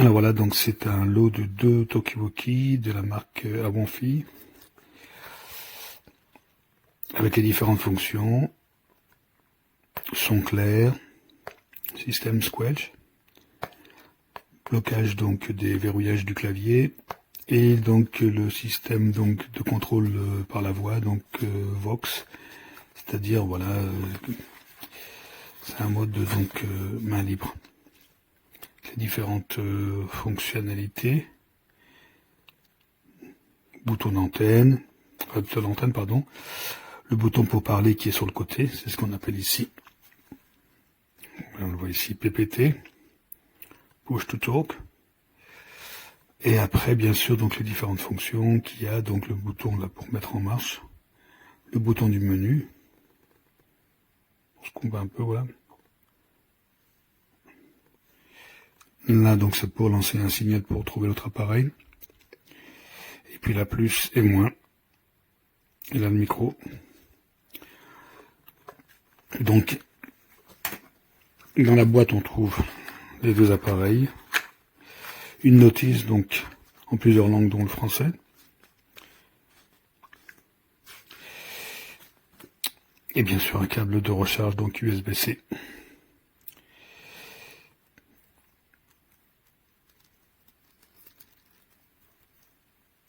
Alors voilà, donc c'est un lot de 2 Talkie-Walkie de la marque Awonfi, avec les différentes fonctions, son clair, système squelch, blocage donc des verrouillages du clavier, et donc le système donc de contrôle par la voix, donc Vox, c'est-à-dire voilà, c'est un mode donc main libre. Les différentes fonctionnalités, bouton d'antenne, de l'antenne pardon, le bouton pour parler qui est sur le côté, c'est ce qu'on appelle ici, on le voit ici PPT, push to talk, et après bien sûr donc les différentes fonctions qu'il y a, donc le bouton là pour mettre en marche, le bouton du menu, on se combat un peu voilà. Là, donc, c'est pour lancer un signal pour trouver l'autre appareil. Et puis la plus et moins. Et là, le micro. Donc, dans la boîte, on trouve les 2 appareils. Une notice, donc, en plusieurs langues, dont le français. Et bien sûr, un câble de recharge, donc USB-C.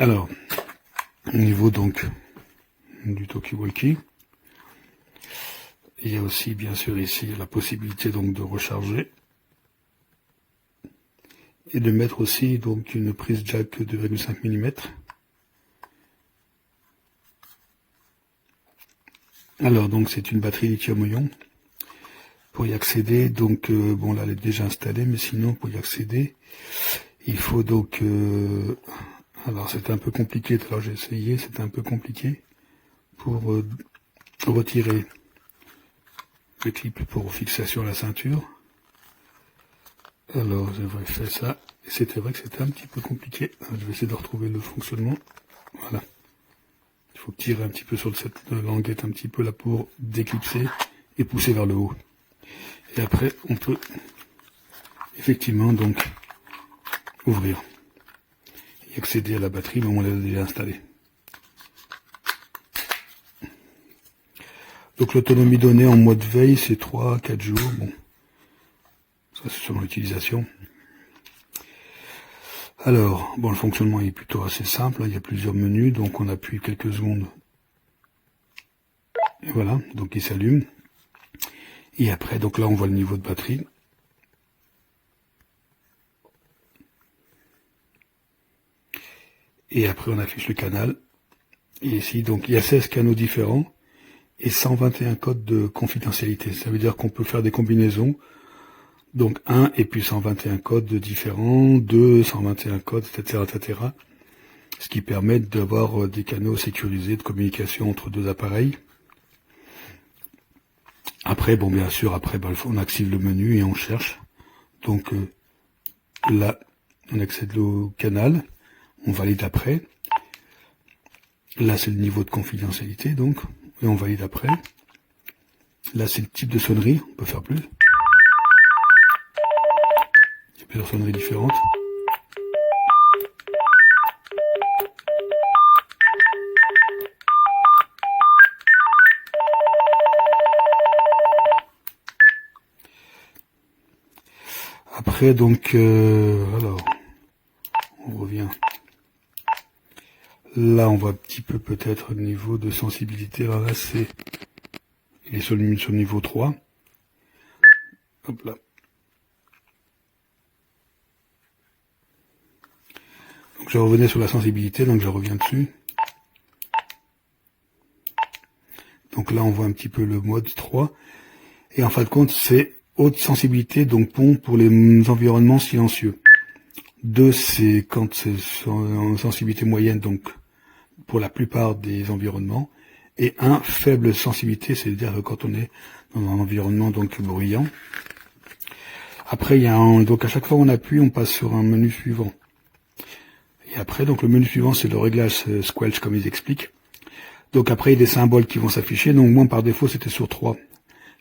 Alors, au niveau donc du Talkie-Walkie, il y a aussi bien sûr ici la possibilité donc de recharger et de mettre aussi donc une prise jack 2,5 mm. Alors donc c'est une batterie lithium-ion. Pour y accéder, donc bon là elle est déjà installée, mais sinon pour y accéder, il faut donc alors c'était un peu compliqué, alors j'ai essayé, c'était un peu compliqué pour retirer le clip pour fixation à la ceinture. Alors j'avais fait ça, et c'était vrai que c'était un petit peu compliqué. Alors, je vais essayer de retrouver le fonctionnement. Voilà. Il faut tirer un petit peu sur cette languette un petit peu là pour déclipser et pousser vers le haut. Et après on peut effectivement donc ouvrir. Accéder à la batterie, mais on l'a déjà installée. Donc l'autonomie donnée en mode veille, c'est 3-4 jours. Bon, ça c'est selon l'utilisation. Alors, bon, le fonctionnement est plutôt assez simple. Il y a plusieurs menus, donc on appuie quelques secondes. Et voilà, donc il s'allume. Et après, donc là on voit le niveau de batterie. Et après on affiche le canal. Et ici, donc il y a 16 canaux différents et 121 codes de confidentialité. Ça veut dire qu'on peut faire des combinaisons. Donc 1 et puis 121 codes différents, 2, 121 codes, etc., etc. Ce qui permet d'avoir des canaux sécurisés de communication entre 2 appareils. Après, bon bien sûr, après on active le menu et on cherche. Donc là, on accède au canal. On valide après. Là, c'est le niveau de confidentialité, donc. Et on valide après. Là, c'est le type de sonnerie. On peut faire plus. Il y a plusieurs sonneries différentes. Après, donc, alors, on revient. Là, on voit un petit peu peut-être le niveau de sensibilité. Alors là, il est sur le niveau 3. Hop là. Donc je revenais sur la sensibilité, donc je reviens dessus. Donc là, on voit un petit peu le mode 3. Et en fin de compte, c'est haute sensibilité, donc bon pour les environnements silencieux. 2, c'est quand c'est en sensibilité moyenne, donc pour la plupart des environnements. Et 1, faible sensibilité, c'est-à-dire quand on est dans un environnement donc bruyant. Après, il y a donc à chaque fois on appuie, on passe sur un menu suivant. Et après, donc le menu suivant, c'est le réglage squelch, comme ils expliquent. Donc après, il y a des symboles qui vont s'afficher. Donc moi, par défaut, c'était sur 3.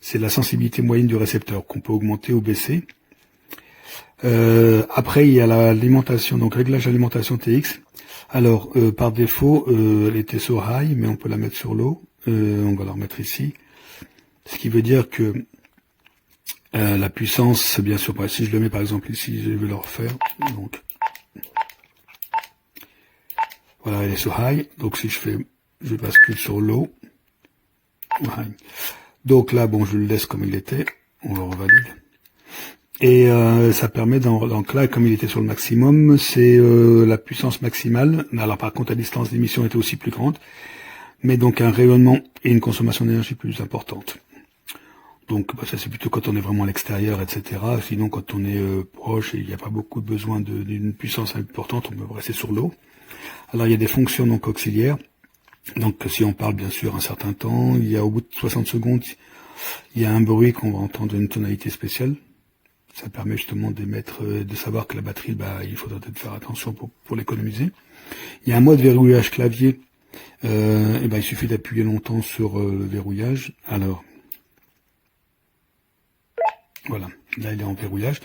C'est la sensibilité moyenne du récepteur qu'on peut augmenter ou baisser. Après, il y a l'alimentation, donc réglage d'alimentation TX. Alors, par défaut, elle était sur high, mais on peut la mettre sur low. On va la remettre ici. Ce qui veut dire que la puissance, bien sûr, si je le mets par exemple ici, je vais le refaire. Donc, voilà, elle est sur high. Donc, si je bascule sur low. High. Donc là, bon, je le laisse comme il était. On le revalide. Et ça permet, donc là, comme il était sur le maximum, c'est la puissance maximale. Alors par contre, la distance d'émission était aussi plus grande, mais donc un rayonnement et une consommation d'énergie plus importante. Donc bah, ça c'est plutôt quand on est vraiment à l'extérieur, etc. Sinon quand on est proche et il n'y a pas beaucoup de besoin d'une puissance importante, on peut rester sur l'eau. Alors il y a des fonctions donc auxiliaires. Donc si on parle bien sûr un certain temps, il y a au bout de 60 secondes, il y a un bruit qu'on va entendre d'une tonalité spéciale. Ça permet justement de savoir que la batterie, bah, il faudra peut-être faire attention pour l'économiser. Il y a un mode verrouillage clavier. Et ben, il suffit d'appuyer longtemps sur le verrouillage. Alors, voilà, là il est en verrouillage.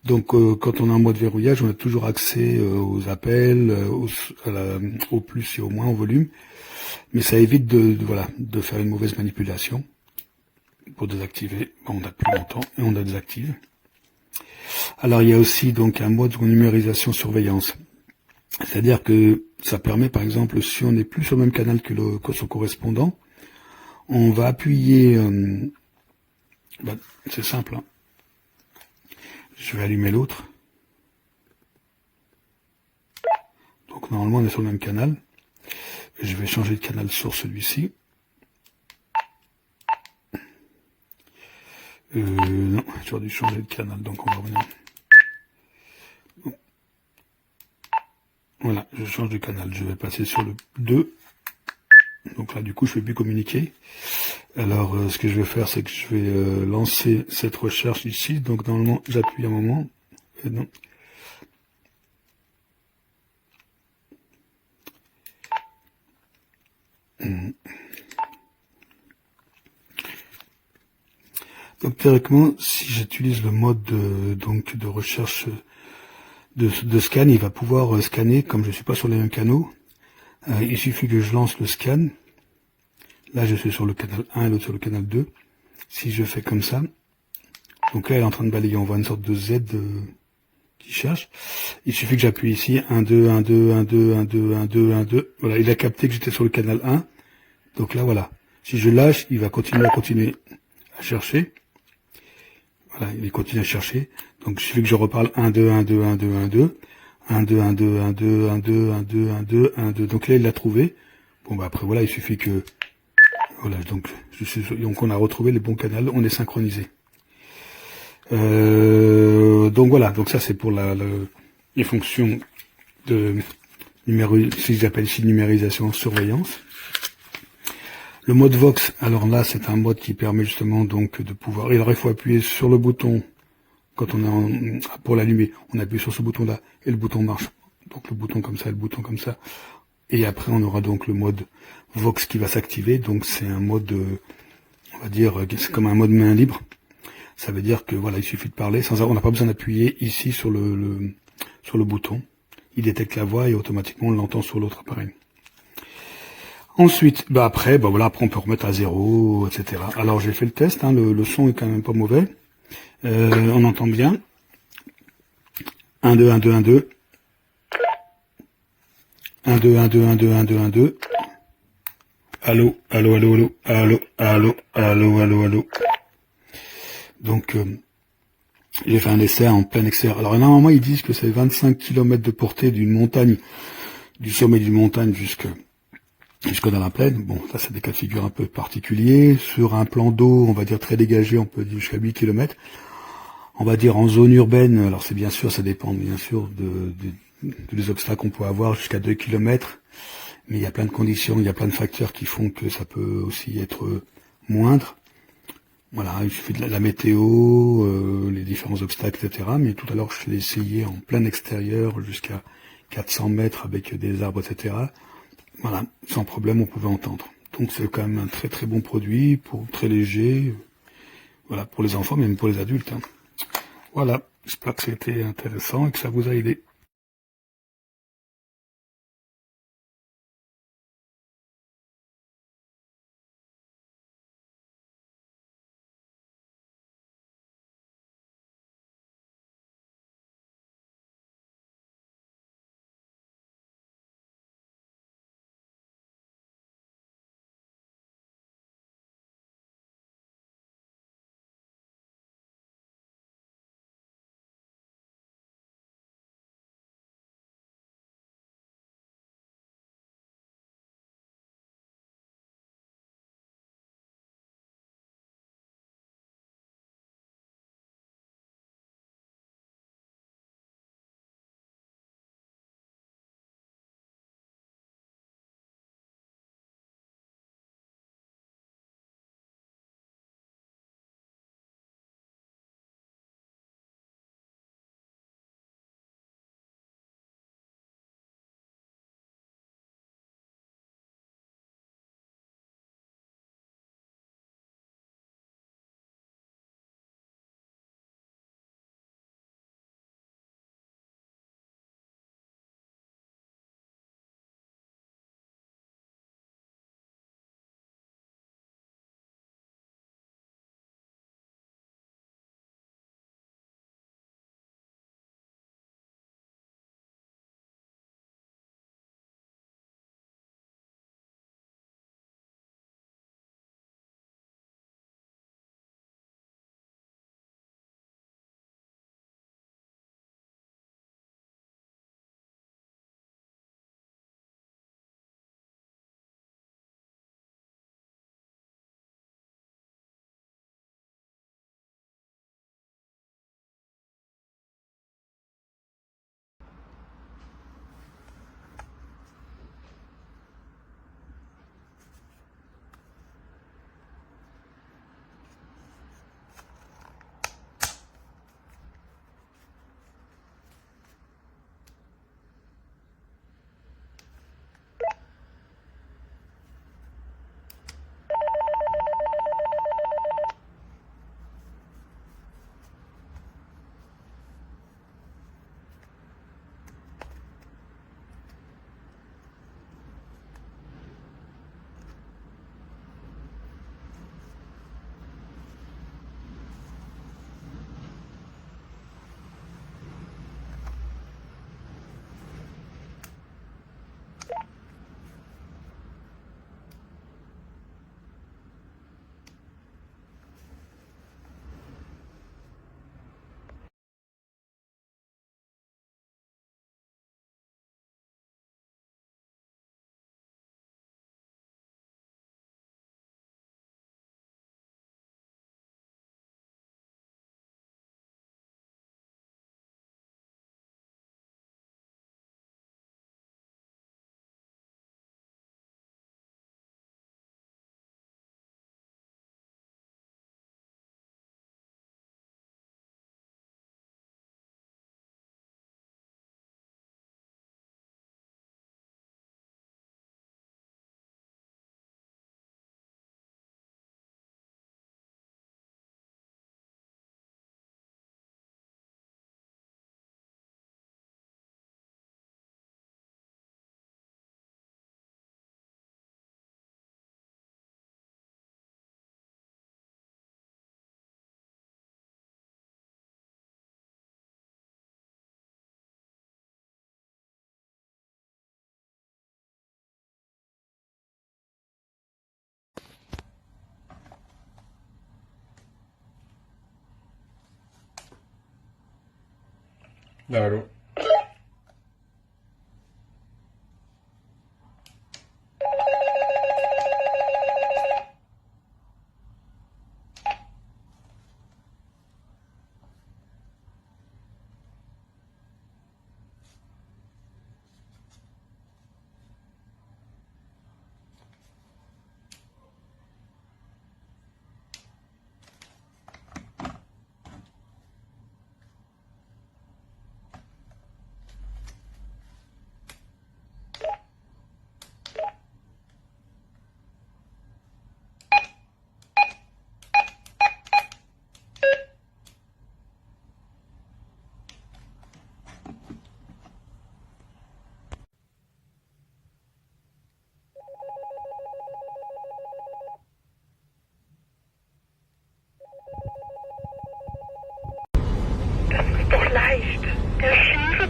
Donc, quand on a un mode verrouillage, on a toujours accès aux appels, au plus et au moins, au volume. Mais ça évite de faire une mauvaise manipulation. Pour désactiver, on appuie longtemps et on la désactive. Alors il y a aussi donc un mode de numérisation surveillance. C'est-à-dire que ça permet par exemple si on n'est plus sur le même canal que son correspondant, on va appuyer, c'est simple, hein. Je vais allumer l'autre. Donc normalement on est sur le même canal. Je vais changer de canal sur celui-ci. Non, j'aurais dû changer de canal, donc on va revenir. Voilà, je change de canal, je vais passer sur le 2. Donc là, du coup, je ne peux plus communiquer. Alors, ce que je vais faire, c'est que je vais lancer cette recherche ici. Donc, normalement, j'appuie un moment. Et non. Donc, théoriquement, si j'utilise le mode de recherche de scan, il va pouvoir scanner, comme je ne suis pas sur les mêmes canaux. Il suffit que je lance le scan. Là, je suis sur le canal 1 et l'autre sur le canal 2. Si je fais comme ça, donc là, elle est en train de balayer. On voit une sorte de Z qui cherche. Il suffit que j'appuie ici, 1, 2, 1, 2, 1, 2, 1, 2, 1, 2, 1, 2. Voilà, il a capté que j'étais sur le canal 1. Donc là, voilà. Si je lâche, il va continuer à chercher. Voilà, il continue à chercher. Donc, il suffit que je reparle 1, 2, 1, 2, 1, 2, 1, 2. 1, 2, 1, 2, 1, 2, 1, 2, 1, 2, 1, 2, 1, 2. Donc là, il l'a trouvé. Bon, bah après, voilà, il suffit que... Voilà, donc on a retrouvé le bon canal, on est synchronisé. Donc voilà, donc ça c'est pour les fonctions de si j'appelle ici numérisation surveillance. Le mode Vox, alors là c'est un mode qui permet justement donc de pouvoir. Alors il faut appuyer sur le bouton quand on est pour l'allumer, on appuie sur ce bouton là et le bouton marche. Donc le bouton comme ça, et le bouton comme ça. Et après, on aura donc le mode Vox qui va s'activer. Donc, c'est un mode, on va dire, c'est comme un mode main libre. Ça veut dire que, voilà, il suffit de parler on n'a pas besoin d'appuyer ici sur le bouton. Il détecte la voix et automatiquement, on l'entend sur l'autre appareil. Ensuite, après on peut remettre à 0, etc. Alors, j'ai fait le test, hein, le son est quand même pas mauvais. On entend bien. 1, 2, 1, 2, 1, 2. 1, 2, 1, 2, 1, 2, 1, 2, 1, 2. Allô, allô, allô, allô, allô, allô, allô, allô, allô. Donc, j'ai fait un essai en plein extérieur. Alors, normalement, ils disent que c'est 25 km de portée d'une montagne, du sommet d'une montagne jusque dans la plaine. Bon, ça, c'est des cas de figure un peu particuliers. Sur un plan d'eau, on va dire très dégagé, on peut dire jusqu'à 8 km. On va dire en zone urbaine, alors c'est bien sûr, ça dépend bien sûr des obstacles qu'on peut avoir jusqu'à 2 km, mais il y a plein de conditions, il y a plein de facteurs qui font que ça peut aussi être moindre. Voilà, il suffit de la météo, les différents obstacles, etc. Mais tout à l'heure, je l'ai essayé en plein extérieur jusqu'à 400 mètres avec des arbres, etc. Voilà, sans problème, on pouvait entendre. Donc c'est quand même un très très bon produit, très léger, voilà, pour les enfants, même pour les adultes, hein. Voilà, j'espère que c'était intéressant et que ça vous a aidé. Allô.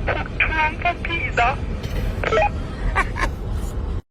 ถูกทวงภาษีดอก